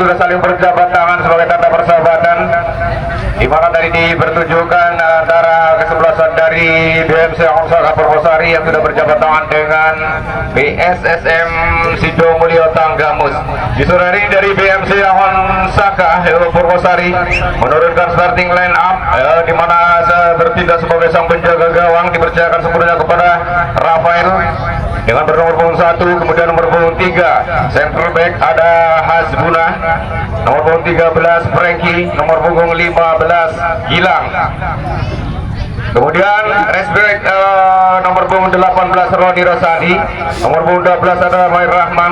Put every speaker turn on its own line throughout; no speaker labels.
sudah saling berjabat tangan sebagai tanda persahabatan, di mana tadi dipertunjukkan antara kesebelasan dari BMC Onsaka Purwosari yang sudah berjabat tangan dengan BSSM Sidomulyo Tanggamus. Di sore hari dari BMC Onsaka Purwosari menurunkan starting line up, di mana bertindak sebagai sang penjaga gawang dipercayakan sepenuhnya kepada Rafael dengan bernomor punggung 1, kemudian nomor punggung 3 center back ada Hasbuna, nomor punggung 13 Frankie, nomor punggung 15 Gilang, kemudian respect nomor punggung 18 Roni Rosadi, nomor punggung 12 ada Mair Rahman,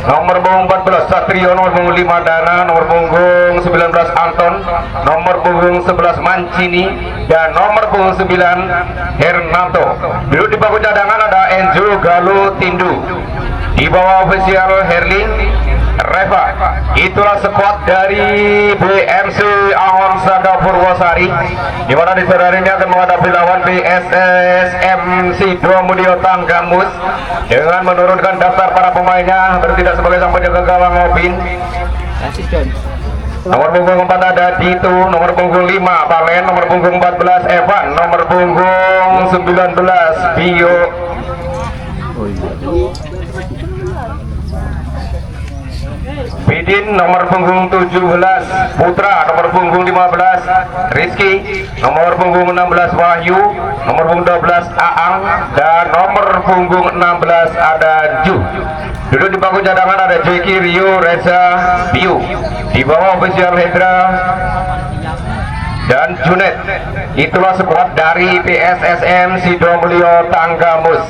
nomor punggung 14 Satrio, nomor punggung 5 Dana, nomor punggung 19 Anton, nomor punggung 11 Mancini, dan nomor punggung 9 Hernanto. Dulu di bangku cadangan ada Enzo Galuh Tindu, di bawah ofisial Herling Reva. Itulah skuad dari BMC Onsaka Purwosari, di mana di sore hari ini akan menghadapi lawan BSSM Sidomulyo Tanggamus dengan menurunkan daftar para pemainnya bertindak sebagai sang penjaga gawang Opin. Nomor punggung 4 ada Dito, nomor punggung 5 Valen, nomor punggung 14 Evan, nomor punggung 19 Bio, Bidin, nomor punggung 17 Putra, nomor punggung 15 Rizky, nomor punggung 16 Wahyu, nomor punggung 12 Aang, dan nomor punggung 16 ada Ju. Dulu di bangku cadangan ada Jeki, Rio, Reza, Biu, di bawah ofisial Hendra dan Junet. Itulah skuad dari PSSM Sidomulyo Tanggamus.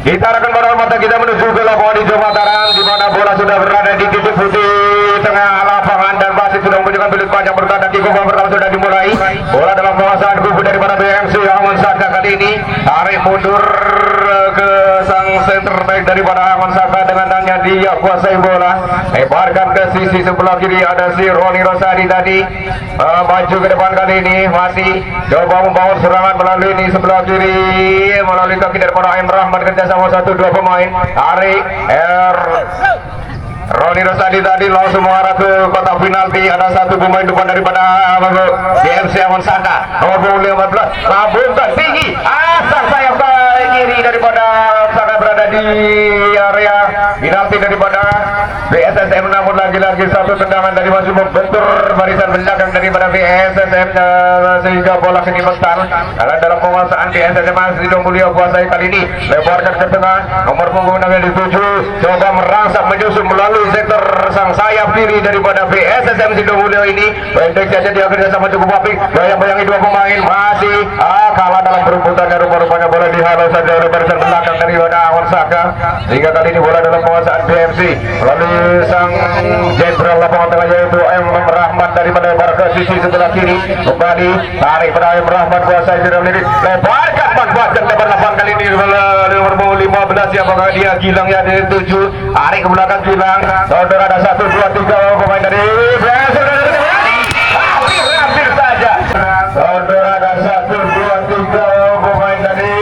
Kita akan menaruh mata kita menuju ke lapangan hijau Mataram, di mana bola sudah berada di titik putih tengah lapangan dan wasit sudah menunjukkan bilik panjang bertanda kick off pertama sudah dimulai. Bola dalam penguasaan kubu daripada BMC Onsaka kali ini tarik mundur ke sang center back daripada Onsaka dengan tangannya dia kuasai bola, lebarkan ke sisi sebelah kiri ada si Roni Rosadi tadi, maju ke depan kali ini masih coba membawa serangan melalui ini sebelah kiri melalui kaki daripada Aim Rahman kerjasama 1-2 pemain tarik Roni Rosadi tadi langsung mengarah ke kotak penalti. Ada satu pemain depan daripada BMC Onsaka, nomor punggung 15 lambungkan tinggi asal sayap kiri daripada Onsaka berada di area penalti daripada BSSM, namun lagi-lagi satu tendangan dari masih membentur barisan belakang daripada BSSM sehingga bola ini mentar. Karena dalam penguasaan BSSM Sidomulyo kuasai kali ini, lebarkan ke tengah, nomor punggung 6 yang dituju coba merangsek menyusun melalui sektor sang sayap kiri daripada BSSM Sidomulyo ini. Pendek saja dia kerjasama cukup apik, bayang-bayangi dua pemain masih kalah dalam perebutannya. Rupa-rupanya bola dihalau saja oleh barisan belakang daripada Onsaka, sehingga kali ini bola dalam penguasaan BMC melalui sang jenderal lapangan tengah yaitu Aim Rahman daripada ke sisi sebelah kiri, kembali tarik pada Aim Rahman kuasai jenderal ini, lebarkan manfaatkan lebar lapangan kali ini nomor 15 apakah dia Gilang yang dituju, tarik ke belakang Gilang, saudara ada 1, 2, 3 pemain dari hampir saja saudara ada 1, 2, 3 pemain dari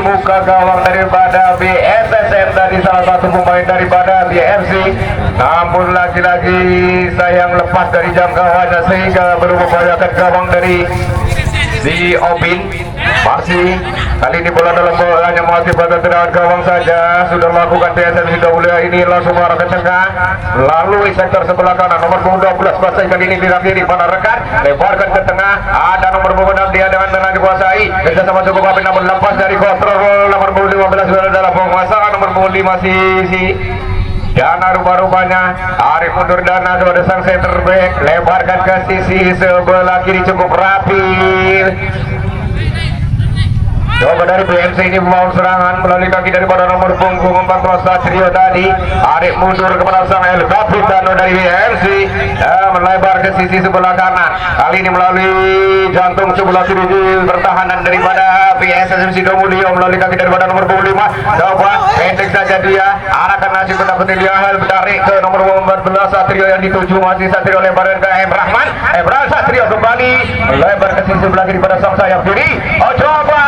muka gawang daripada BSSM tadi salah satu pemain daripada BMC, namun lagi-lagi sayang lepas dari jangkauannya sehingga belum membahayakan gawang dari si Opin. Masih kali ini bola dalam bolanya masih pada tendangan gawang saja. Sudah melakukan TSM Sidomulyo ini langsung mengarah ke tengah lalu sektor sebelah kanan, nomor punggung 12 kuasai kali ini di mana rekan lebarkan ke tengah, ada nomor punggung 6 dia dengan tenang dikuasai kerjasama cukup apik namun lepas dari kontrol nomor punggung 15 sudah dalam penguasaan nomor punggung 5 si Dana. Rupa-rupanya Arif mundur Dana kepada sang center back, lebarkan ke sisi sebelah kiri cukup rapi Coba dari BMC ini membangun serangan melalui kaki daripada nomor punggung 14 Satrio tadi. Adik mundur kepada sang El Capitano dari BMC, melebar ke sisi sebelah kanan. Kali ini melalui jantung sebelah kiri pertahanan daripada PSSM Sidomulyo melalui kaki daripada nomor punggung 5. Coba pendek saja dia, arahkan nasi pendapat dia help tarik ke nomor 14 Satrio yang dituju, masih Satrio lebaran ke Rahman. Satrio kembali melebar ke sisi sebelah kiri pada sang sayap kiri. Oh, coba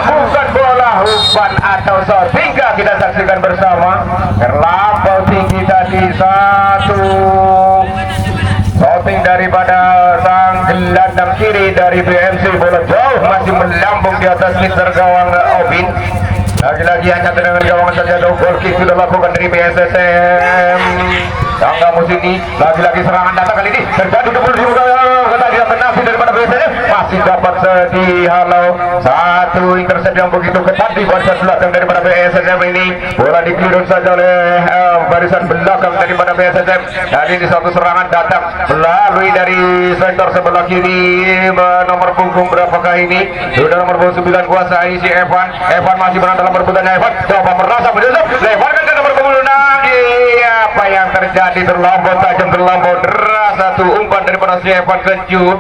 bukan bola umpan atau shot, hingga kita saksikan bersama terlampau tinggi tadi satu shooting daripada sang gelandang kiri dari BMC, bola jauh masih melambung di atas meter gawang Obin. Lagi-lagi hanya dengan gawang saja, goal kick sudah lakukan dari PSSM Tangga musim ini. Lagi-lagi serangan datang kali ini terjadi penalti daripada PSSM, masih dapat dihalau. Satu intercept yang begitu ketat di barisan belakang daripada PSSM ini, bola dikirun saja oleh barisan belakang daripada PSSM. Dan ini satu serangan datang melalui dari sektor sebelah kiri nomor punggung berapakah ini, sudah nomor 9 kuasai si Evan masih berada dalam perbutannya. Evan coba merasa menyusup, lebarkan ke nomor punggung 6. Apa yang terjadi, terlampau tajam, terlampau deras satu umpan daripada si Evan keju,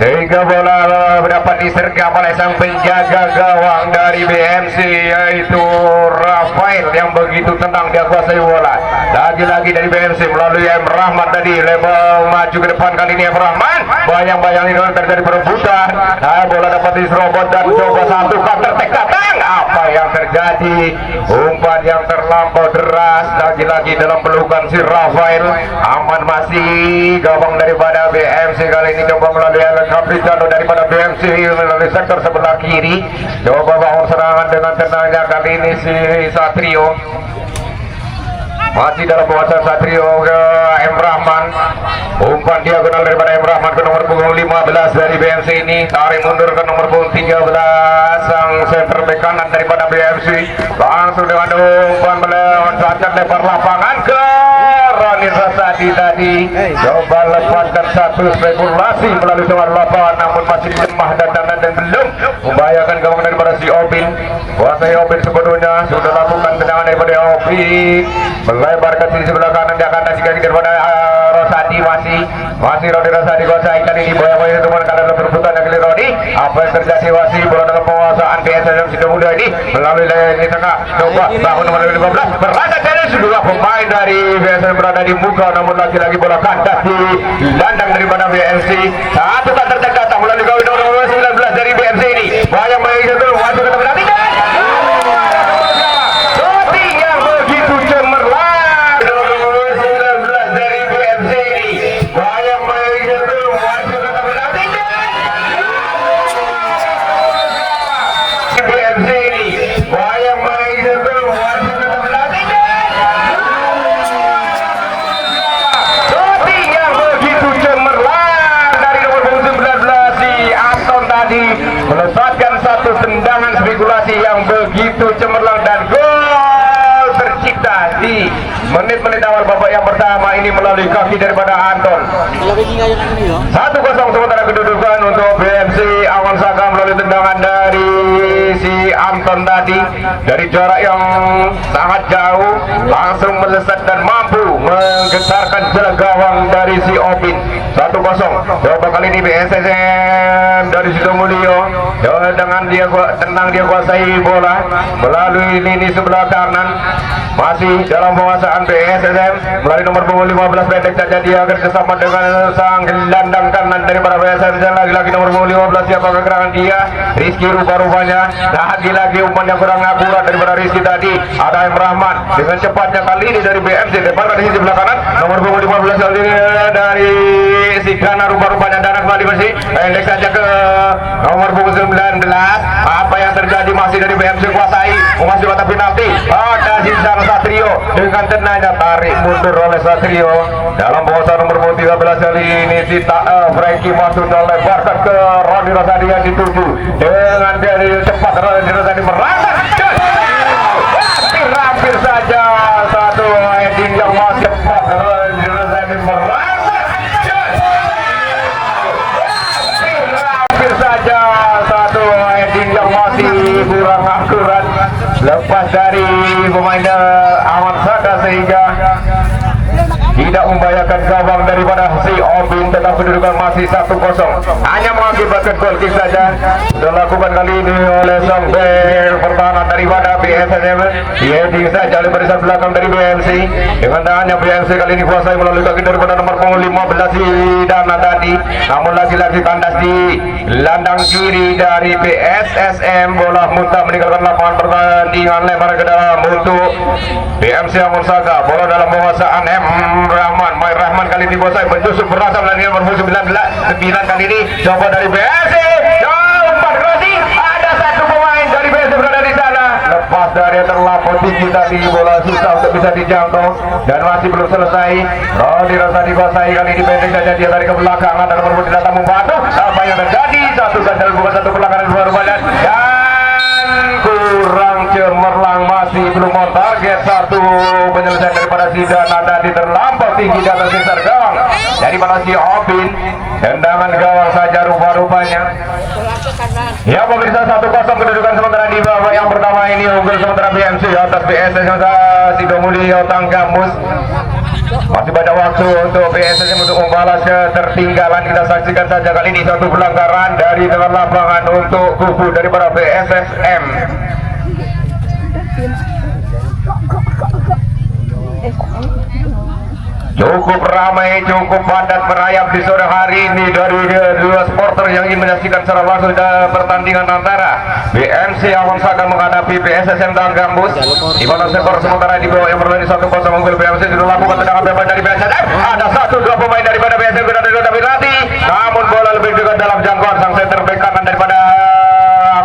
sehingga bola dapat disergap oleh sang penjaga gawang dari BMC, yaitu Rafael yang begitu tenang dia kuasai bola. Lagi-lagi dari BMC melalui M. Rahman tadi, lebar maju ke depan, kali ini M. Rahman bayang-bayang ini terjadi perebutan. Bola dapat diserobot dan coba satu counter attack datang. Apa yang terjadi, umpan yang terlampau deras. Lagi-lagi dalam pelukan si Rafael. Aman masih gawang daripada BMC, kali ini coba melalui Capitano daripada BMC melalui sektor sebelah kiri, coba bangun serangan dengan tenangnya. Kali ini si Satrio masih dalam penguasaan Satrio ke M. Rahman, umpan diagonal daripada M. Rahman ke nomor punggung 15 dari BMC ini, tarik mundur ke nomor punggung 13 sang center back kanan daripada BMC, langsung dengan umpan meloncat lebar lapangan ke Roni Rasadi tadi, coba lepaskan satu spekulasi melalui luar lapangan, namun masih lemah dan belum membahayakan gawang daripada si Obin. Kuasai Obin sebetulnya sudah lakukan tendangan daripada Obin, melebar ke sisi sebelah kanan, dia akan kasih kaki daripada Rosadi, masih Roni Rosadi kuasai. Kali ini boya-boya itu karena perebutan yang kali Roni. Apa yang terjadi, masih bola dalam penguasaan PSSM Sidomulyo ini melalui lini tengah, coba bangun nomor 15 berlagak dari seluruh pemain dari PSSM berada di muka, namun lagi-lagi bola kandas di landang daripada BMC. Satu tak terdekat melalui gawang nomor 19 dari BMC ini, bayang-bayang itu masuk ke tengah tidak. Shooting yang begitu cemerlang nomor 19 dari BMC ini, bayang-bayang itu masuk ke tengah tidak. BMC ini, bayang-bayang itu masuk ke tengah tidak. Shooting yang begitu cemerlang dari nomor 19 si Anton tadi, melesatkan satu tendangan spekulasi yang begitu cemerlang, dan gol tercipta di menit-menit awal babak yang pertama ini melalui kaki daripada Anton. 1-0 sementara kedudukan untuk BMC Awan Saga melalui tendangan dari si Anton tadi dari jarak yang sangat jauh, langsung melesat dan mampu menggetarkan jala gawang dari si Obin. 1-0. Coba kali ini PSSM dari Sidomulyo dengan dia tenang, dia kuasai bola melalui lini sebelah kanan, masih dalam penguasaan PSSM melalui nomor punggung 15 pendek saja dia kerjasama dengan sang gelandang kanan daripada PSSM. Lagi-lagi nomor punggung 15 siapa gerangan dia, Rizky rupa-rupanya. Lagi-lagi umpan yang kurang akurat daripada Rizky tadi. Ada M. Rahman dengan cepatnya kali ini dari BMC, depan dari sisi sebelah kanan nomor punggung 15 kali ini dari si Gana rupa-rupanya, dan kembali bersih pendek saja ke nomor punggung 19. Apa yang terjadi, masih dari BMC kuasai, masih kotak penalti. Ada sisa Satrio dengan tenangnya tarik mundur oleh Satrio dalam penguasaan nomor 13 kali ini. Si Frankie masuk dan lebarkan ke Roni Rosadi yang dituju dengan dari cepat. Roni Rosadi merangkak hampir saja satu heading yang masih cepat. Roni Rosadi merangkak hampir saja satu heading yang tidak membahayakan gawang daripada si Obin, tetap kedudukan masih 1-0, hanya mengakibatkan gol kick saja dilakukan kali ini oleh sang bek pertahanan daripada BSSM. Heading saja oleh barisan belakang dari BMC, dengan tangannya BMC kali ini kuasai melalui kaki daripada nomor 15 si Dana tadi, namun lagi-lagi kandas di landang kiri dari BSSM. Bola muntah meninggalkan lapangan pertandingan, lebar ke dalam untuk BMC Amonsaga. Bola dalam penguasaan M Rahman. Main Rahman kali ini kuasai menjusuk berasal dari nomor 9 kali ini coba dari BMC. Umpan crossing, ada satu pemain dari BMC berada di sana. Lepas dari terlampau tinggi tadi, bola susah untuk bisa dijangkau dan masih belum selesai. Rodi Rosadi kuasai kali ini pendek saja, dia dari ke belakang, ada nomor 4 datang membantu. Apa yang terjadi? Satu saja bukan satu pelanggaran baru badan dan kurang cemerlang, masih belum on target. Satu penyelesaian daripada Zidane tadi terlampau tinggi di atas sisar gawang daripada si Obin. Tendangan gawang saja rupa-rupanya. Ya pemirsa, 1-0 kedudukan sementara di babak yang pertama ini. Unggul sementara BMC atas BSS Sidomulyo Tanggamus. Masih pada waktu untuk BSSM untuk membalas ketertinggalan. Kita saksikan saja kali ini satu pelanggaran dari tengah lapangan untuk kubu daripada BSSM. Cukup ramai, cukup padat merayap di sore hari ini dari dua supporter yang ingin menyaksikan secara langsung pertandingan antara BMC Amonsaga menghadapi BSSM Tanggamus, di mana skor sementara di bawah yang berada di 1-0 unggul BMC. Dilakukan tendangan bebas dari BSSM. Ada 1-2 pemain daripada BSSM berada di dalam penalti, namun bola lebih dekat dalam jangkauan sang center bek kanan daripada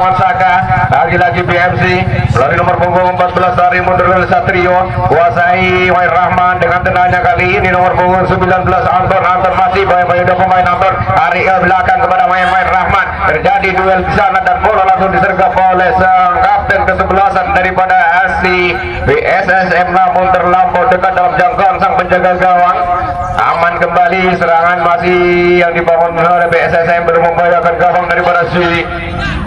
Amonsaga. Lagi-lagi BMC melalui nomor punggung 14 dari mundur Satrio kuasai Main Rahman dengan tendangannya kali ini nomor punggung 19 Anton masih banyak dua pemain Anton tarik ke belakang kepada Main Rahman. Terjadi duel di sana dan bola langsung disergap oleh sang kapten ke-11 daripada asli BSSM, namun terlampau dekat dalam jangkauan sang penjaga gawang. Aman kembali, serangan masih yang dibangun oleh BSSM, belum membahayakan gawang daripada si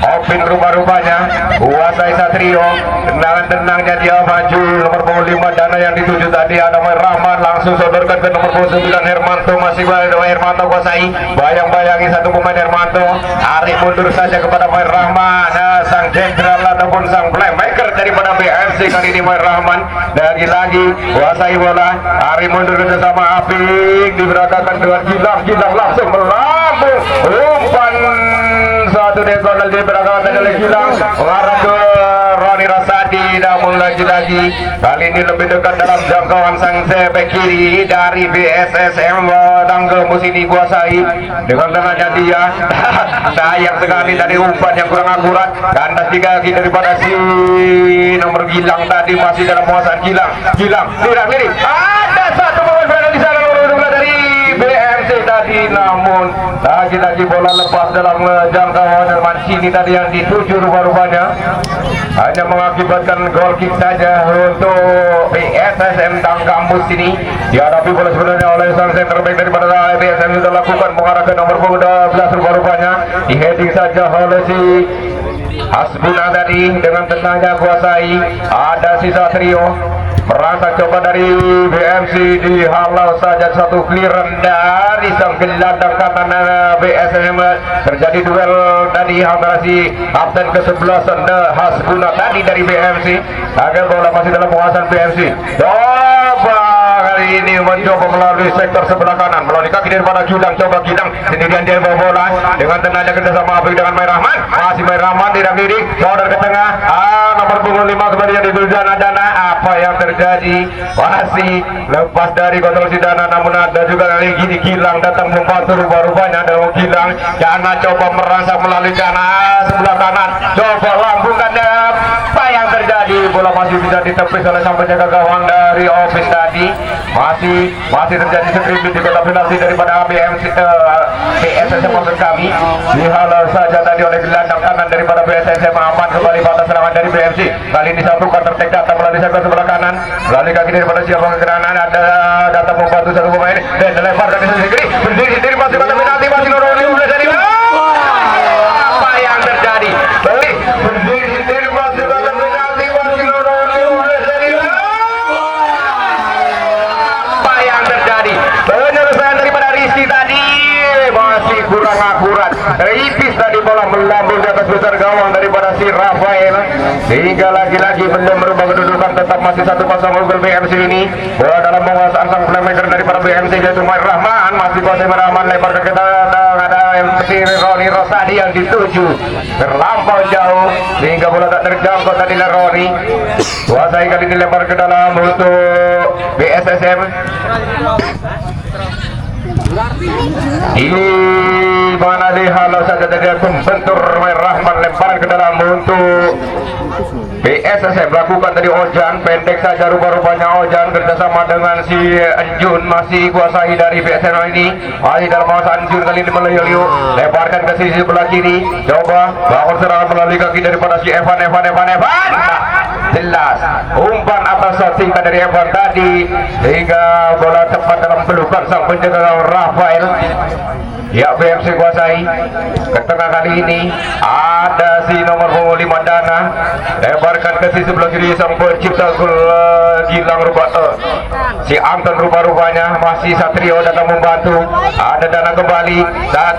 Obin. Rupa-rupanya kuasai Satrio, tendangan-tendangannya dia maju nomor punggung 5 Dana yang dituju tadi ada Main Rahman, langsung sodorkan ke nomor punggung 9 Hermanto. Masih Hermanto kuasai, bayang-bayangi satu pemain Hermanto, tarik mundur saja kepada Main Rahman. Sang jenderal ataupun sang playmaker daripada BMC kali ini Main Rahman, lagi-lagi kuasai bola, tarik mundur kerjasama Apik, diberangkatkan dengan Gilang langsung melambung, umpan satu dekor lagi berangkat oleh Gilang mengarah ke Roni Rosadi, namun lagi-lagi kali ini lebih dekat dalam jangkauan sang bek kiri dari BSSM Tanggamus ini kuasai dengan tangannya dia. Sayang sekali tadi umpan yang kurang akurat, kandas 3 kaki daripada si nomor Gilang tadi, masih dalam penguasaan Gilang kiri, ada satu pemain berada di sana dari BMC tadi, namun lagi-lagi bola lepas dalam jangkauan Mancini tadi yang dituju rupa-rupanya, hanya mengakibatkan gol kick saja untuk BSSM Tanggamus ini. Dihadapi bola sebenarnya oleh sang center back daripada BSSM sudah lakukan mengarah ke nomor 12 rupa-rupanya, di heading saja oleh si Hasbuna tadi dengan tenangnya kuasai. Ada sisa trio merasa coba dari BMC, dihalau saja satu clearance dari sang gelandang kanan BSSM. Terjadi duel tadi antara si kapten ke-11 Hasbuna tadi dari BMC, agar bola masih dalam penguasaan BMC. Coba kali ini mencoba melalui sektor sebelah kanan, melalui kaki daripada Gilang. Coba Gilang sendirian dia bawa bola dengan tenangnya kerjasama Apik dengan Main Rahman. Masih Main Rahman tidak kiri, saudara ke tengah. Nomor punggung 5 kemudian itu Dana. Apa yang terjadi? Masih lepas dari kontrol si Dana, namun ada juga kali gini Gilang datang membantu rupa-rupanya. Ada Gilang, Dana coba merangsang melalui kanan sebelah kanan, coba lambungkan. Apa yang terjadi? Bola masih bisa ditepis oleh sang penjaga gawang dari Office tadi. Masih terjadi skripsi di kotak penalti daripada BSSM maksud kami. Dihalau saja tadi oleh gelandang kanan daripada BSSM. Aman kembali batas serangan dari BMC. Kali ini satu counter attack datang melalui sektor sebelah kanan, melalui kaki daripada siapa ke kanan, ada datang membantu satu pemain dan dilempar dari sisi kiri, berdiri sendiri masih kotak penalti, masih Nurul udah dari apa yang terjadi? Berdiri sendiri masih kotak penalti, masih Nurul udah dari apa yang terjadi? kurang akurat. Ipis tadi bola melambung di atas besar gawang daripada si Rafael. Sehingga lagi-lagi belum merubah kedudukan, tetap masih 1-0 unggul BMC ini. Bola dalam penguasaan sang playmaker daripada BMC yaitu Mair Rahman. Masih kuasa Rahman lebar ke kita, ada si Roni Rosadi yang dituju terlampau jauh sehingga bola tak terjangkau tadi Roni. Kuasai kali ini lebar ke dalam untuk BSSM. Ini mana dihalau saja dari pembentur Mair Rahman, lemparan ke dalam untuk BSSM. Lakukan tadi Ojan, pendek saja rupa-rupanya Ojan kerjasama dengan si Anjun, masih kuasai dari BSSM ini. Masih dalam masa Anjun kali ini meliu-liu, lebarkan ke sisi sebelah kiri, coba bangun serangan melalui kaki daripada si Evan. Jelas umpan atas tingkat dari Evan tadi sehingga bola tepat dalam pelukan sang penjaga Rafael. Ya, BMC kuasai ke tengah kali ini. Ada si nomor 5 Dana, lebarkan ke sisi sebelah kiri sang pencipta Gilang si Anton rupa-rupanya. Masih Satrio datang membantu, ada Dana kembali dan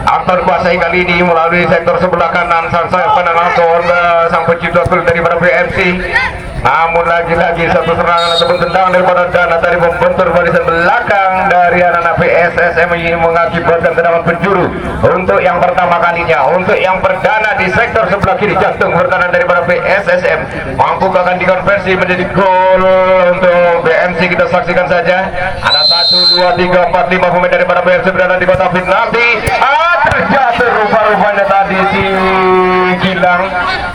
Anton kuasai kali ini melalui sektor sebelah kanan sang penang Anton, sang pencipta gol daripada BMC. Namun lagi-lagi satu serangan ataupun tendangan daripada Dana tadi membentur barisan belakang dari anak-anak PSSM ini mengakibatkan tendangan penjuru untuk yang pertama kalinya, untuk yang perdana di sektor sebelah kiri jantung pertahanan daripada PSSM. Mampukah akan dikonversi menjadi gol untuk BMC? Kita saksikan saja. Ada 1, 2, 3, 4, 5 pemain daripada BMC berada di kotak penalti. Terjatuh rupa-rupanya tadi si Gilang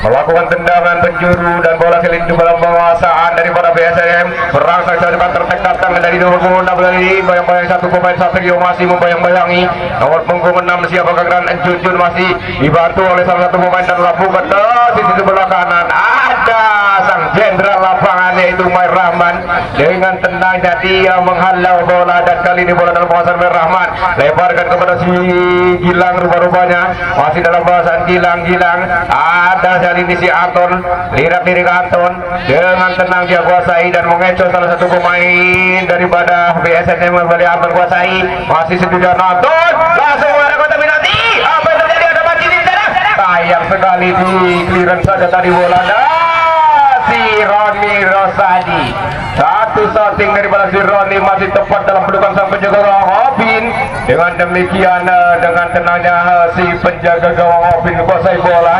melakukan tendangan penjuru dan bola kali ini dalam penguasaan daripada BSM. Berangsang saja tertek datang dari nomor punggung 6 ini, bayang-bayang satu pemain Satrio masih membayang-bayangi nomor punggung 6 siapakah geran Junjun, masih dibantu oleh salah satu pemain dan lakukan ke sisi sebelah kanan. Ada sang jenderal lapangan yaitu Mair Rahman, dengan tenangnya dia menghalau bola dan kali ini bola dalam penguasaan Mair Rahman, lebarkan kepada si Gilang rupa-rupanya masih dalam bahasan Gilang. Ada kali ini si Anton, lirik Anton dengan tenang dia kuasai dan mengecoh salah satu pemain daripada BSSM. Kembali Anton kuasai, masih setuju Anton, langsung ada kotak penalti. Apa yang terjadi? Ada mati di sana. Sayang sekali di clearance saja tadi bola si Roni Rosadi. Satu shooting daripada si Roni masih tepat dalam pelukan sang penjaga gawang Obin. Dengan demikian dengan tenangnya si penjaga gawang Obin kuasai bola.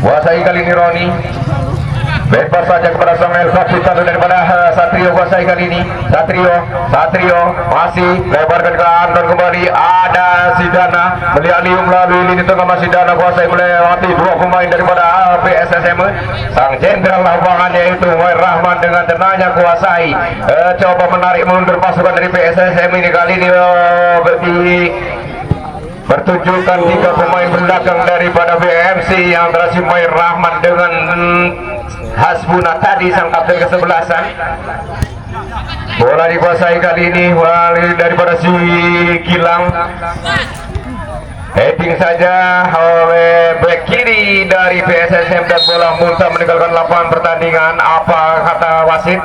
Kuasai kali ini Roni, bebas saja kepada Samuel Faksitano daripada Satrio. Kuasai kali ini Satrio masih lebarkan ke Anton kembali. Ada si Dana melihat melalui lini tengah, masih Dana kuasai melewati dua pemain daripada BSSM. Sang jenderal lapangan yaitu Mair Rahman dengan tenangnya kuasai, coba menarik mundur pasukan dari BSSM ini. Kali ini bertunjukkan 3 pemain belakang daripada BMC yang antara si Mair Rahman dengan Hasbuna tadi sang kapten kesebelasan. Bola dikuasai kali ini daripada si Gilang. Heading saja oleh bek kiri dari BSSM dan bola muntah meninggalkan lapangan pertandingan. Apa kata wasit?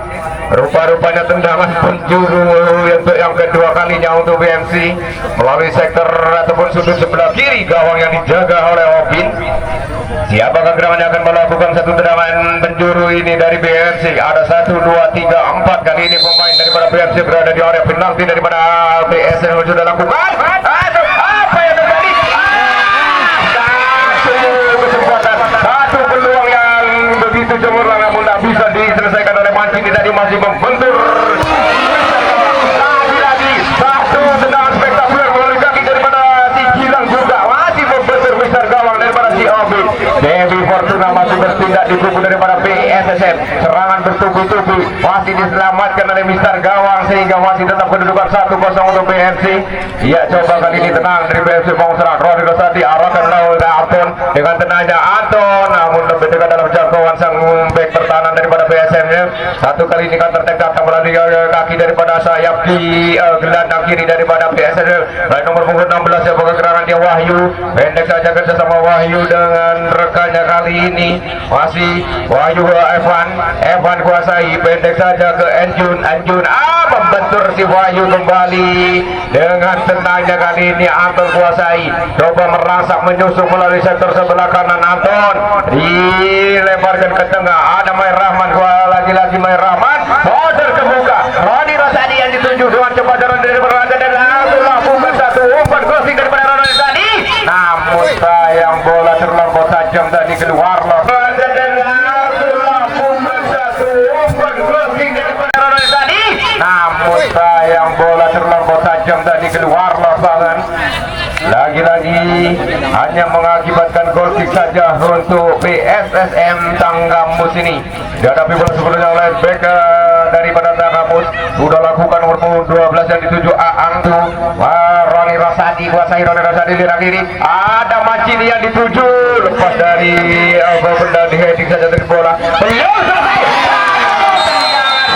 Rupa-rupanya tendangan penjuru untuk yang kedua kalinya untuk BMC melalui sektor ataupun sudut sebelah kiri gawang yang dijaga oleh Obin. Siapakah gerangan yang akan melakukan satu tendangan penjuru ini dari BMC? Ada 1, 2, 3, 4 kali ini pemain daripada BMC berada di area penalti daripada BSSM sudah lakukan. Apa yang terjadi? Satu peluang yang begitu cemerlang namun tak bisa diselesaikan oleh Mancini tadi, masih membentur. Lagi-lagi satu tendangan spektakuler melalui kaki daripada si Gilang juga masih membentur besar gawang daripada si Obin. Dewi Fortuna masih bertindak di kubu daripada BSSM. Serangan bertubi-tubi masih diselamatkan oleh Mister Gawang sehingga masih tetap kedudukan 1-0 untuk BMC. Ya, coba kali ini tenang dari BMC mau serang. Roni Rosadi arahkan lawan Anton dengan tenangnya Anton, namun lebih dekat dalam jangkauan sang bek pertahanan daripada BSM. Satu kali ini counter attack datang melalui kaki daripada sayap di gelandang kiri daripada BSM. Baik nomor punggung 16 yang bergerangan dia Wahyu, pendek saja kerjasama Wahyu dengan rekannya kali ini masih Wahyu Evan kuasai, pendek saja ke Anjun membentur si Wahyu kembali dengan tenangnya kali ini. Anton kuasai, coba merangsek menyusup melalui sektor sebelah kanan. Anton dilemparkan ke tengah, ada Main Rahman, lagi-lagi Main Rahman, border kebuka. Roni Rosadi yang dituju dengan cepat dari berada dan langsung lakukan satu umpan crossing daripada Roni Rosadi, namun sayang bola terlampau tajam tadi keluar loh. Namun sayang bola terlampau tajam tadi keluar lapangan. Lagi-lagi hanya mengakibatkan gol kick saja untuk PSSM Tanggamus ini. Dihadapi bola sebelumnya oleh back daripada Tanggamus, sudah lakukan nomor 12 yang dituju Aang tuh. Roni Rosadi kuasai, Roni Rosadi lihat kiri, ada Macini yang dituju, lepas dari benda di heading saja dari bola. Belum selesai.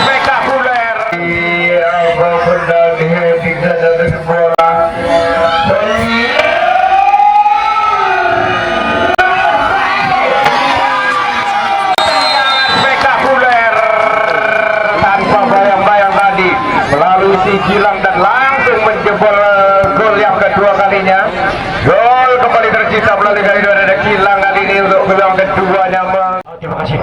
Spektakuler. Benda di heading saja dari bola. Si Gilang dan langsung menjebol gol yang kedua kalinya. Gol kembali tercipta melalui dari dua Gilang kali ini untuk gol yang keduanya. Terima kasih.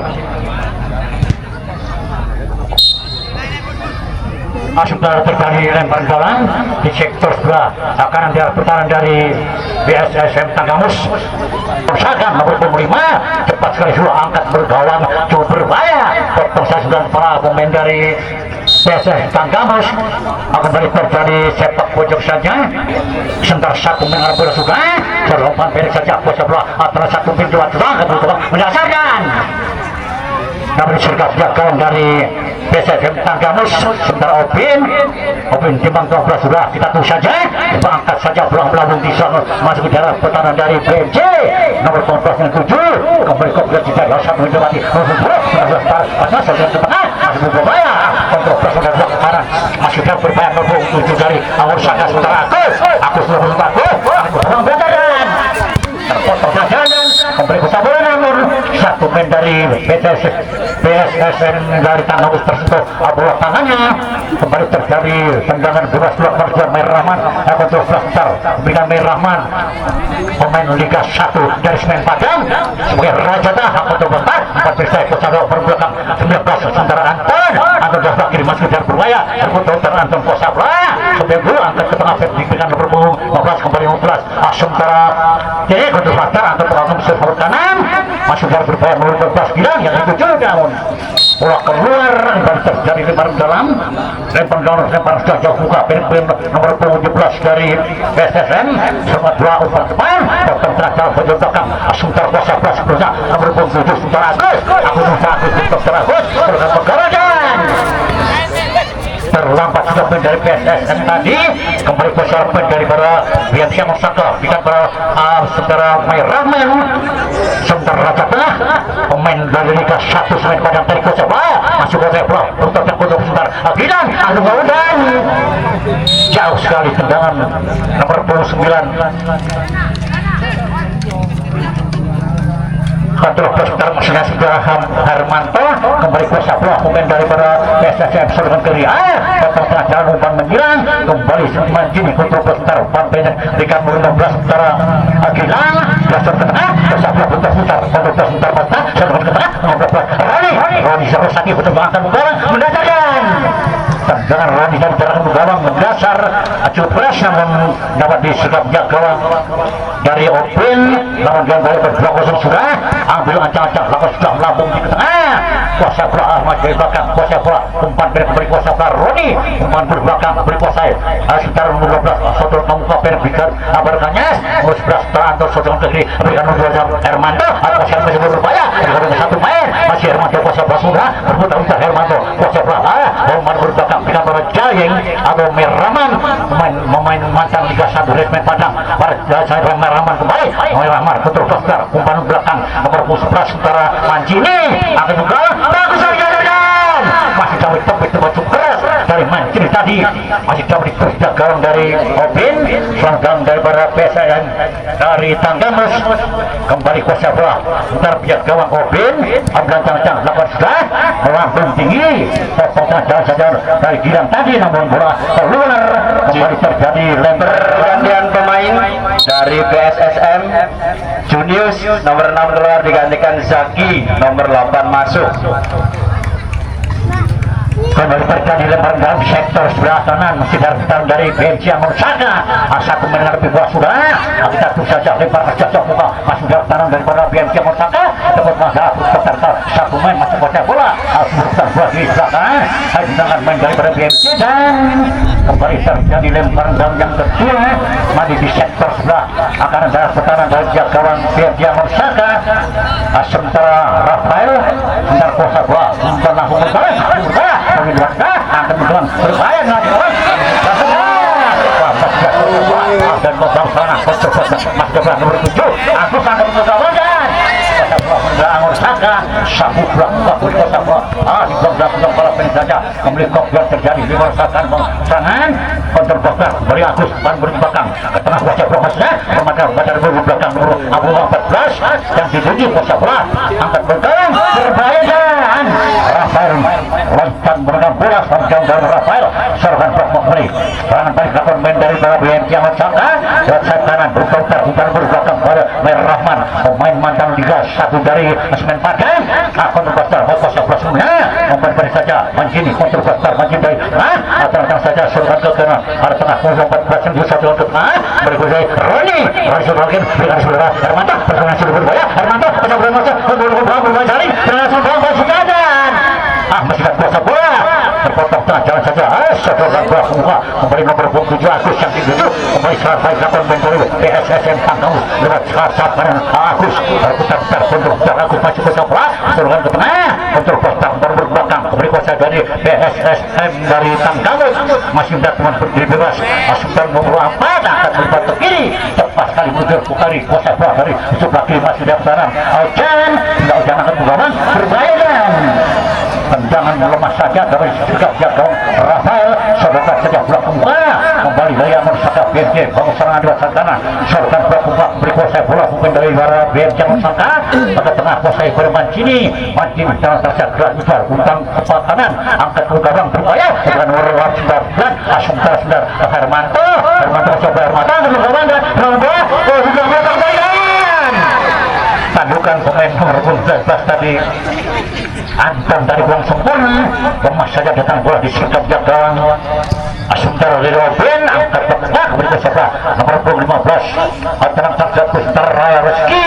Sudah terjadi lempar jalan di sektor sebelah kanan dia putaran dari BSSM Tanggamus. Persakan nomor 5 cepat sekali sudah angkat bergawang cukup berbahaya. Potong dan para pemain dari BSSM Tanggamus akan kembali terjadi sepak pojok saja. Sebentar satu mengarah bola sudah terlompat pendek saja kuasa bola antara satu pintu terang mendasarkan. Namun sergap jagaan dari BSSM Tanggamus. Sementara Opin timbang 12 sudah kita tunggu saja, angkat saja pulang melambung di sana masuk ke dalam pertahanan dari BMJ nomor 12 kembali ke kita satu menjadi pasal saja ke tengah masih berbahaya kontrol personal ke kanan masih berbahaya nomor 7 dari Awal Saka. Sementara aku sudah berubah aku sedang belajaran terpotong saja dan kembali ke bola namun satu main dari BSSM dari Tanggamus tersentuh bola tangannya. Kembali terjadi tendangan bebas blok marjan Main Rahman kontrol sebentar berikan Main Rahman pemain Liga 1 dari Semen Padang sebagai Raja Dah kontrol bentar 4 persen Kosado berbelakang 19 sementara Anton Jasbak kiri masuk dari berbahaya terputus Anton Kosabla sebelum angkat ke tengah diberikan nomor 15 kembali 15 sementara jadi kontrol bentar Anton Terangum server kanan masuk dari berbahaya nomor 12 Gilang yang dituju namun bola keluar dan terjadi lempar sudah jauh buka pin nomor 17 dari BSSM sama 2 umpan depan potong terakhir bajul belakang sementara kuasa plus berusaha nomor 7 sementara Agus untuk Agus berkat pegarajan terlambat sudah pin dari PSSM tadi kembali kuasa pin daripada BMC Mosaka bisa sementara Main Rahman sementara Raja Tengah pemain dari Liga 1 Semen Padang dari kuasa masuk ke bola untuk yang kodok sebentar Gilang dan jauh sekali tendangan nomor 29 kontrol sebentar mesinnya sudah Hermanto kembali kuasa bola pemain daripada PSSM serban kiri potong tengah jalan umpan menyilang kembali Manjini kontrol sebentar umpan pendek berikan nomor 15 sementara Gilang dasar tengah kuasa bola putar-putar kontrol sebentar mata serban ke tengah Roni Sarosaki betul angkat menggawang mendasarkan tendangan Roni dari belakang menggawang mendasar cukup keras namun dapat disergap gawang dari Opin namun dia balik berbelakang sudah ambil ancang-ancang lakukan sudah melambung di tengah kuasa bola Ahmad dari belakang kuasa bola umpan beri kuasa bola Roni umpan berbelakang beri kuasa sekitar nomor 12 sodor membuka pen berikan abarkannya nomor 11 terantur sodor ke kiri berikan nomor 2 Hermanto atau siapa masih berbahaya dengan satu main masih Hermanto kuasa bola sudah berputar-putar Hermanto kuasa bola umpan berbelakang berikan nomor Jayeng atau Main Rahman pemain mantan Liga 1 Semen Padang pada saya Main Rahman kembali Main Rahman betul besar umpan belakang nomor 11 sementara Manjini akan juga bagus saja masih cawe topik tempat keras dari Manjini tadi terjadi masih dapat diteruskan gawang dari Obin, serang dari para PSN dari Tanggamus, kembali kuasa bola sebentar pihak gawang Obin, ablan-ablan lakukan sudah melambung tinggi, potong jalan saja dari Gilang tadi, namun bola keluar, kembali terjadi lempar.
Pergantian pemain dari PSSM, Junius nomor 6 keluar digantikan Zaki nomor 8 masuk.
Kembali terjadi lemparan dalam sektor sebelah kanan, masih dari benci yang Saka. Satu mendengar lebih bola sudah, kita terus saja lempar jatuh muka, masih dari tangan daripada benci yang Saka. Dapat masalah tertartar satu main masih bocah bola, berputar bola di belakang, dengan main daripada benci dan kembali terjadi lemparan dalam yang kedua, masih di sektor sebelah akan ada pertahanan dari gawang benci yang Saka. Sementara Rafael, sementara kuasa bola, sementara langsung berbalas. Akan menang berbahaya nanti orang dan membang sana Mas Gabran nomor 7 aku sangat mengusahakan Anggur Saka sabu belakang di belakang kepala penjaga kembali kokbel terjadi di merasakan serangan kontrol kokbel dari Agus dan berbelakang ke tengah kuasa profesnya pemadam pada belakang nomor Abu 14 yang dituju kuasa bola angkat bergang berbahaya dan Rafael loncat menekan bola panjang dari Rafael serangan blok kembali serangan balik lakukan main dari bawah BMC Ahmad Saka lewat sayap kanan berputar bukan berbelakang pada Mer Rahman pemain mantan Liga 1 dari Semen Padang akan berpasar kuasa plasmanya memperbaiki saja Manjini kontrol pasar Manjini dari atau saja serangan ke kanan ada tengah 14 yang satu untuk berikutnya Roni sudah lagi dengan saudara Hermanto persoalan sudah berbahaya Hermanto bisa bermain saling dengan saudara Sukadan masih tak kuasa bola terpotong tengah jalan saja saudara bola semua kembali nomor 7 Agus yang dituju kembali serang baik lakukan mentori PSSM Tanggamus lewat saat kanan Agus berputar-putar kontrol Agus masih kuasa bola serangan ke tengah kontrol postar berbelakang kembali kuasa dari PSSM dari Tanggamus masih tidak teman berdiri bebas asupan nomor 4 akan melipat ke kiri tepat sekali mundur Bukari kuasa bola dari sebelah kiri masih di sekarang Ojan tidak Ojan akan bergabung berbahaya dan tendangan melemah saja dari sikap jaga Rafael saudara saja bola pembuka kembali dari Amor Saka BMC bangun serangan di atas kanan saudara bola pembuka beri kuasa bola mungkin dari para BMC Amor Saka pada tengah kuasa pada Mancini dalam terasa gerak besar untang kepala kanan angkat ke gawang berbahaya dengan nomor 19 Asumtar Sendar Hermanto coba Hermanto dengan gawang dan bola sudah bergabung tandukan pemain nomor 19 tadi Anton dari buang sempurna lemas saja datang bola di sikap jaga Asumtar dari Robin angkat ke tengah berikut sebelah nomor 15 antara Pustar Raya Rizky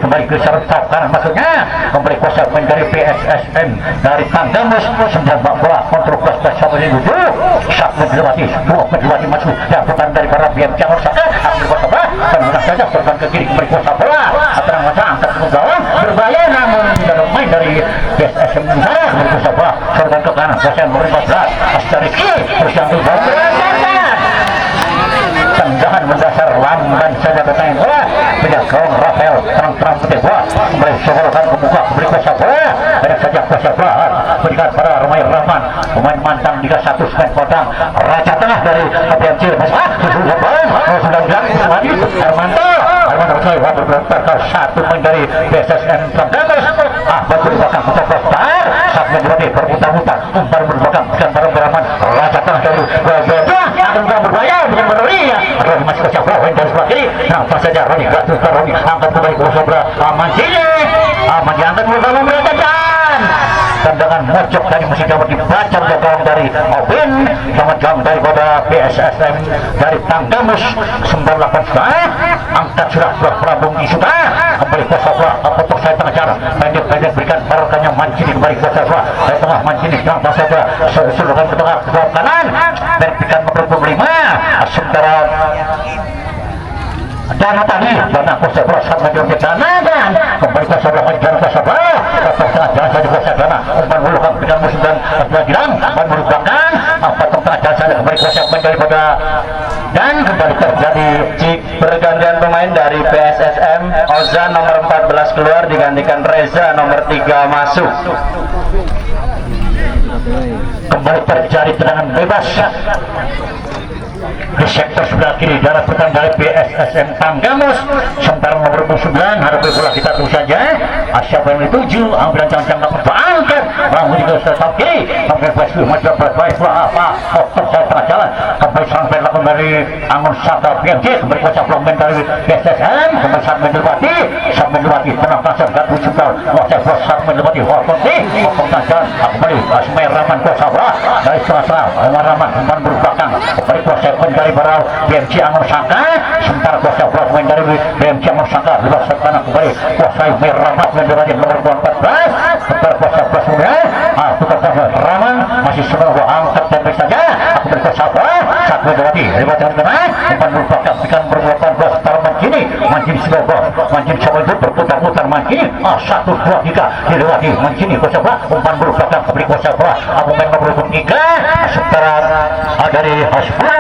kembali ke serta kanan maksudnya kembali kuasa main dari PSSM dari Tanggamus 9 bola kontrol plus sama ini dulu saat menjelati 2 menjelati masuk yang bukan dari para BM Jangan Saka ambil kuasa bola dan menang saja serta ke kiri kembali kuasa bola antara masa angkat ke gawang berbahaya namun tidak main dari PSSM Nusara berkuasa bola serta ke kanan kuasa nomor 14 Astariki terus yang berasakan tendangan mendasar lamban saja bertahan bola punya gawang Rafael terang-terang putih bola kembali sekolahkan membuka beri kuasa bola banyak saja kuasa bola berikan pada Romai Rahman pemain mantan Liga 1 Semen Padang raja tengah dari KPMC sudah bola sudah bilang Hermanto saya berputar ke satu main dari BSSM Tanggamus batu di belakang putar postar saat menjadi berputar-putar umpan berbelakang bukan barang beraman raja tengah dari akan berbahaya dengan menurut Roni masih kecil bola dari sebelah kiri nampak saja Roni gratis ke Roni angkat kembali ke sebelah Manjini angkat bersama meratakan tendangan mojok tadi masih dapat dibaca gawang dari Obin selamat gawang daripada PSSM dari Tanggamus 98 angkat sudah Prabung di sudah kembali kuasa bola potong saya tengah jalan pendek berikan barokannya Manjini kembali kuasa bola dari tengah Manjini dan kuasa bola seluruhkan ke tengah kanan dan berikan nomor 25 sementara Dana tadi Dana kuasa bola saat menjadi Dana dan kembali kuasa bola dan kuasa bola potong tengah jalan saja kuasa Dana umpan bulu berikan musuh dan gilang umpan bulu belakang potong tengah jalan saja kembali kuasa bola daripada dan kembali terjadi
pergantian pemain dari PSSM Ozan nomor 14 keluar digantikan Reza nomor 3 masuk.
Kembali terjadi tendangan bebas di sektor sebelah kiri dalam pertandingan dari BSSM Tanggamus. Sementara nomor 9 hadapi bola kita terus saja. Siapa yang dituju ambil jangan angkat langsung juga sebelah kiri sampai Wesley macam baik apa saya tengah jalan sampai sampai lakukan dari Angon Saka PMJ kembali kuasa pelongmen dari BSSM kembali saat mendapati tenang pasar gatu juga kuasa saat mendapati Horkonti jalan kembali Asmai Rahman kuasa dari setengah Rahman umpan berbelakang kembali kuasa dari para BMC Angon Saka. Sementara kuasa pelongmen dari BMC Angon Saka luas tanah kembali kuasa Asmai Rahman mendapati nomor 14 sementara kuasa pelongmen tukar Rahman masih sebenarnya angkat dan saja aku berkuasa saat mendapati lewat tengah umpan berbelakang akan berbuatan bos Mancini sebuah bos Mancini coba itu berputar-putar Mancini 1, 2, 3 dilewati Mancini kuasa bola umpan berbelakang kembali kuasa bola aku main nomor 3 sementara dari Hasbula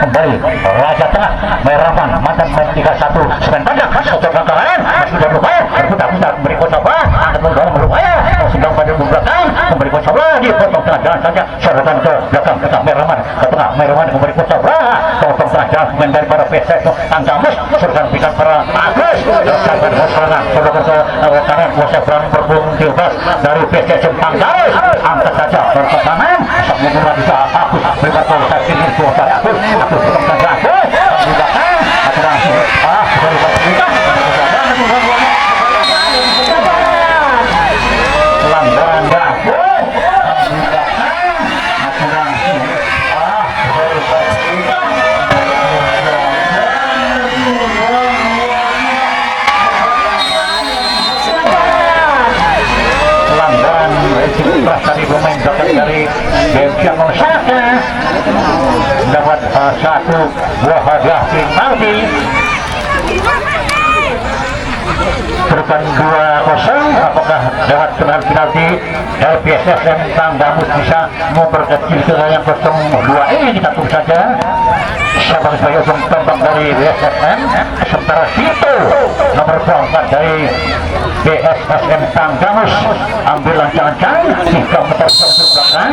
kembali Raja Tengah Meraman mantan main 3-1 semen panjang satu pelanggaran sudah berupaya berputar-putar kembali kuasa bola angkat menggalang berupaya sedang pada belakang kembali kuasa bola dipotong tengah jalan saja syaratan ke belakang tengah Meraman ke tengah Meraman kembali kuasa bola potong tengah jalan main dari para PSS Tanggamus serta berikan para Agus serta serangan serta kanan kuasa berani berbung 13 dari PSS Tanggamus angkat saja pertahanan sambil mulai bisa Agus berikan kuasa sini kuasa Agus potong tengah Agus di belakang acara dari Bapak pelanggaran dari pemain belakang dari BMC Angon Saka mendapat satu buah hadiah penalti terukan 2-0. Apakah lewat penalti LPSSM Tanggamus bisa memperkecil ke yang 0-2 ini kita tunggu saja siapa sebagai ujung tombak dari BSSM. Sementara Tito nomor 4 dari BSSM Tanggamus ambil lancang-lancang 3 meter ke belakang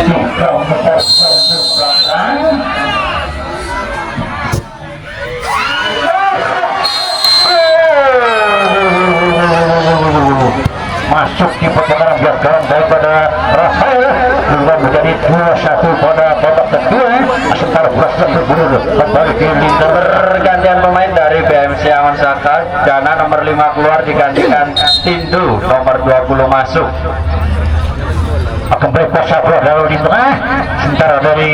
3 meter ke belakang masuk di perjalanan belakang daripada Rafael hingga menjadi 2-1 pada babak kedua. Sementara berhasil berburu kembali di lingkar
pergantian pemain dari BMC Angon Saka. Dana nomor 5 keluar digantikan Tindu nomor 20 masuk.
Kembali kuasa bola lalu di tengah. Sementara dari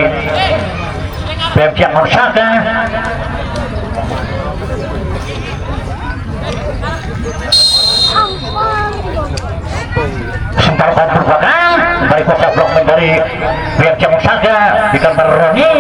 BMC Angon Saka sementara bal berbelakang dari kuasa blok dari BMC Angon Saka berikan pada Roni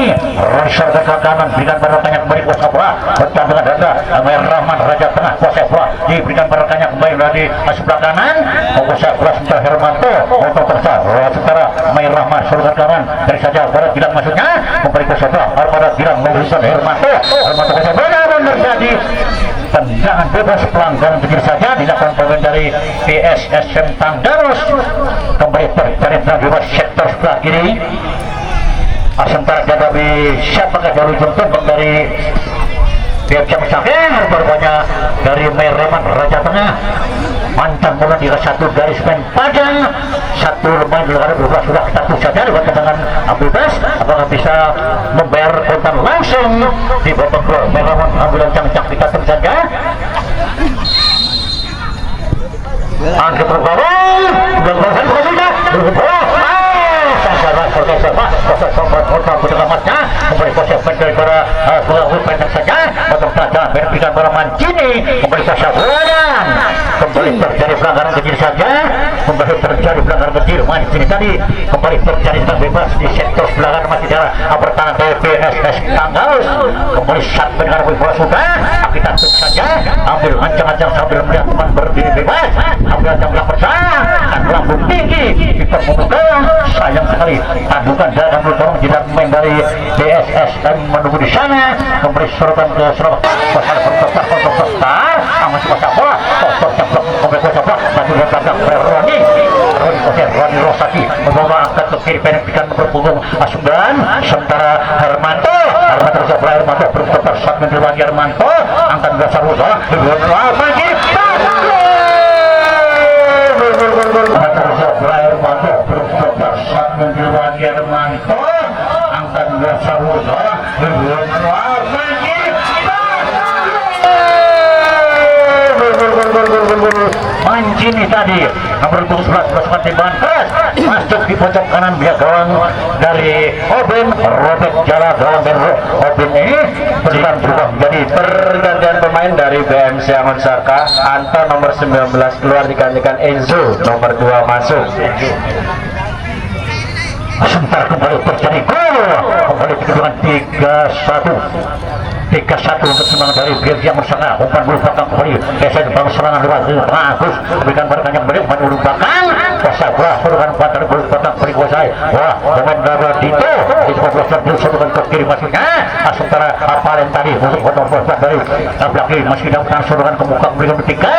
serta ke kanan berikan pada rekannya kembali kuasa bola bertambah dada Amir Rahman Raja Tengah kuasa bola diberikan pada rekannya kembali dari sebelah kanan kuasa bola sementara Hermanto untuk tersar sementara Amir Rahman serta kanan dari saja pada bilang masuknya kembali kuasa bola pada bilang memberikan Hermanto kuasa bola terjadi tendangan bebas pelanggaran kecil saja dilakukan pemain dari PSSM Tanggamus. Kembali terjadi tendangan bebas sektor sebelah kiri. Sementara dihadapi siapakah jalur jemput dari BMC Musaka rupanya dari Meraman Raja Tengah mantan bola di satu garis main padang satu lembaga negara berubah sudah kita tunggu saja lewat tendangan bebas apakah bisa membayar kontan langsung di babak kedua. Meraman ambil lancang-lancang kita tunggu saja angkat terbawah belakang sudah kembali kuasa dari para pelaku pendek saja potong saja berikan para Mancini kembali kuasa bola kembali terjadi pelanggaran kecil saja kembali terjadi pelanggaran kecil main sini tadi kembali terjadi tenang bebas di sektor belakang masih jalan pertahanan dari PSS Tanggaus kembali saat mendengar bola sudah kita tunggu saja ambil ancang-ancang sambil melihat teman berdiri bebas ambil ancang belakang persahan dan melambung tinggi kita membuka sayang sekali tandukan dalam dorong tidak main dari PSSM menunggu di sana kembali sorotan ke Surabaya pasal kontak masih pasal bola sosoknya kembali pasal bola batu dan belakang Roni Rosaki membawa angkat ke kiri pendidikan berpunggung Asumdan sementara Hermanto sebelah Hermanto berputar saat menerima Hermanto angkat dasar usaha lagi sebelah Hermanto berputar saat menerima Hermanto angkat dasar usaha Manjini tadi nomor 11 pasukan timbangan keras masuk di pojok kanan biar gawang dari Obin robek jala gawang dari Obin ini pesan berubah menjadi
pergantian pemain dari BMC Aman Saka. Anto nomor 19 keluar digantikan Enzo nomor 2 masuk.
Sebentar kembali terjadi gol kembali kedudukan 3-1 untuk semangat dari Birja Mersana umpan bulu belakang kembali biasanya bangun serangan lewat bagus berikan barangnya kembali umpan bulu belakang pasal bola serangan umpan dari bulu belakang kembali kuasai wah pemain dari Dito di 15 bulu serangan ke kiri masuknya sementara Apalen tadi untuk bola dari belakang masih dapat serangan ke muka berikan ketiga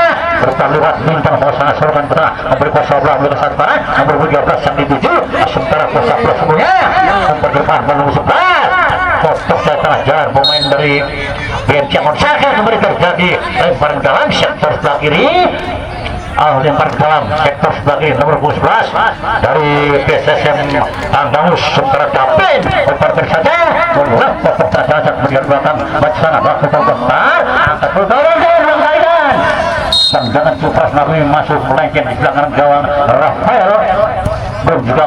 bertahan lewat bintang pasangan serangan ke tengah memberi kuasa bola ke saat parah nomor 13 yang dituju sementara kuasa bola semuanya umpan depan menunggu sebelah kotak saya tengah jalan pemain dari BMC Monsaka kembali terjadi lempar dalam sektor sebelah kiri lempar dalam sektor sebelah kiri nomor 11 dari PSSM Tanggamus sementara Dapen lempar saja menolak kotak saya jalan kemudian belakang Bacana bakal kotak angkat berdorong tendangan Supras Nabi masuk melenceng di belakang gawang Rafael belum juga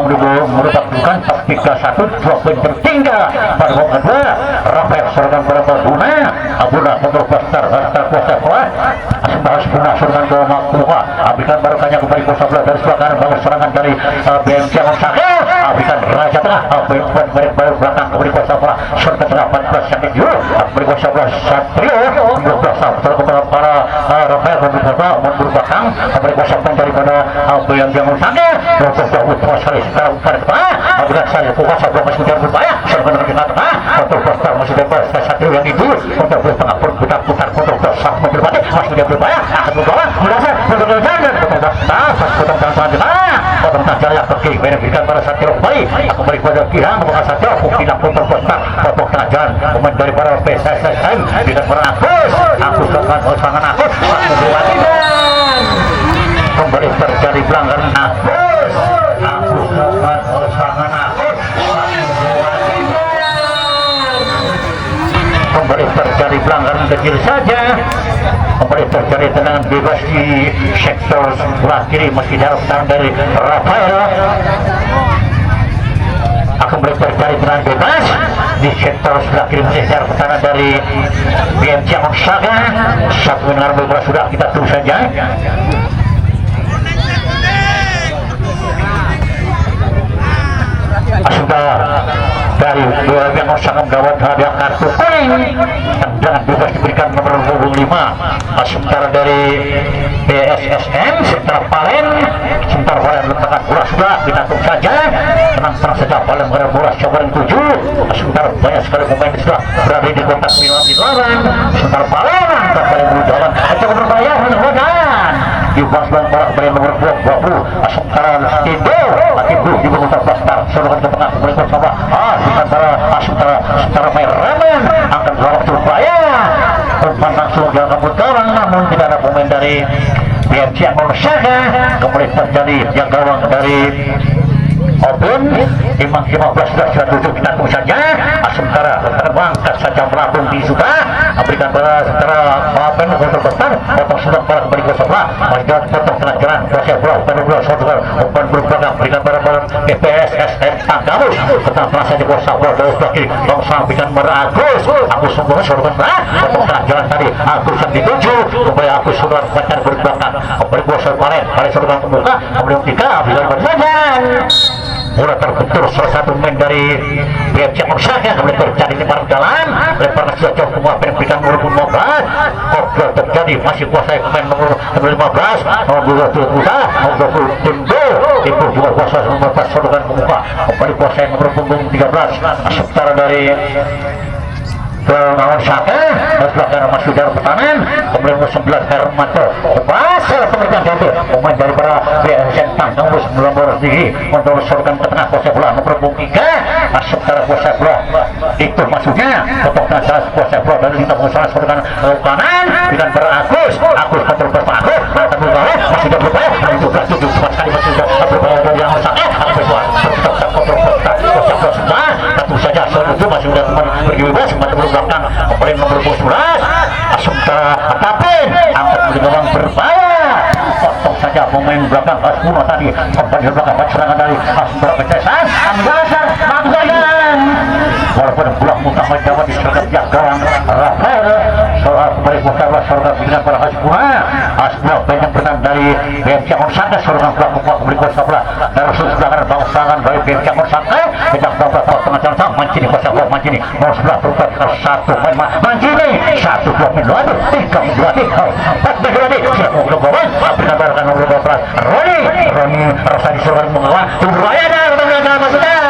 merupakan 3-1 2 poin tertinggal pada babak kedua Rafael serangan berapa guna Abuna kontrol Bastar kuasa kuat bahas guna serangan ke Makmuha abikan barokahnya kembali kuasa bola dari sebelah kanan bagus serangan dari BMC Monsaka abikan Raja Tengah balik belakang kembali kuasa bola serang ke tengah 14 yang diju kembali kuasa bola Satrio 12 kepada para Rafael mundur belakang kembali kuasa bola daripada BMC Monsaka terus sekali sekarang umpan ke tengah apabila saya kuasa bola masih tidak berbahaya serangan ke tengah kontrol Bastar masih bebas Satrio yang itu kontrol tengah putar kontrol Bastar masih tidak berbahaya akan membawa mendasar kontrol jalan kontrol Bastar potong tangan di tengah potong tangan jaya ke kiri berikan pada Satrio kembali kembali kepada Kirang membawa Satrio tidak kontrol Bastar potong tengah jalan pemain daripada PSSM tidak pernah Agus dengan serangan Agus kembali terjadi pelanggaran Agus dengan serangan Agus kembali terjadi pelanggaran kecil saja kembali terjadi tendangan bebas di sektor sebelah kiri meski dalam tangan dari Rafael akan kembali terjadi tendangan bebas di sektor sebelah kiri meski dalam tangan dari BMC Monsaka satu mendengar bola sudah kita tunggu saja sudah dari dua yang sangat gawat hadiah kartu kuning tendangan bebas diberikan nomor 25 sementara dari PSSM sementara Palen letakkan bola sudah kita tunggu saja tenang saja Palen mengejar bola cabaran 7 sementara banyak sekali pemain sudah berada di kotak minum di lawan sementara Palen angkat Palen dulu jalan coba berbahaya dan dibalas bola kembali nomor 20 sementara Tindo juga kotak Bastar seluruh ke tengah kembali ke coba sementara main ramen akan berlaku berbahaya umpan langsung jalan kabut gawang namun tidak ada pemain dari BMC Monsaka kembali terjadi yang gawang dari Obin Imam 15 sudah 7 kita tunggu saja sementara terangkat saja melambung di sudah berikan pada secara maafkan untuk besar potong sedang para kembali ke sebelah masih potong tengah jalan kuasa bola bola saudara umpan berpelanggang berikan pada PPS SM Tanggamus tentang terasa di kuasa bola dari sebelah kiri bangsa berikan pada Agus sungguhnya saudara potong tengah jalan tadi Agus yang dituju kembali Agus saudara pacar berbelakang kembali kuasa Valen saudara pembuka kembali tiga berikan pada mulai terbentur salah satu main dari BFC Maksanya kemudian terjadi lempar jalan lempar sudah jauh semua berikan nomor 15 kobrol terjadi masih kuasai pemain nomor 15 nomor 23 nomor 20 Tindo itu juga kuasa nomor 14 saudara pembuka kembali kuasai nomor punggung 13 sementara dari Lawan Saka sebelah kanan masih dari pertahanan kemudian nomor 11 Hermanto pasal pemerintahan itu pemain dari para BSN Tanggamus nomor tinggi untuk mesorkan ke tengah kuasa bola nomor 3 sementara kuasa bola itu masuknya potong tengah kuasa bola dari kita mengusahakan sorkan kanan dengan para Agus kontrol bersama Agus mantap berubah masih ada berubah itu berarti itu cuma sekali masih ada berubah dari yang Saka Agus tetap kontrol kuasa bola sudah tentu saja itu masih sudah pergi bebas belakang kembali nomor 11 sementara Tapin angkat menjelang berbahaya potong saja pemain belakang Asbuno tadi kembali belakang serangan dari Asbuno Petesan Anggasan Magdalan walaupun bulan muntah menjawab di sergap gawang Rafael soal kembali bola sergap dengan para Asbuno banyak bertahan dari BMC Morsaka sergap belakang kembali kuasa bola dari serangan bangsangan dari BMC Morsaka tidak dapat tengah jalan Mancini kuasa bola Mancini nomor 11 berubah satu main Mancini 1 2 3 4 sudah mau bergabung berikan barakan nomor 12 Roni rasa diserang mengawan berbahaya dah maksudnya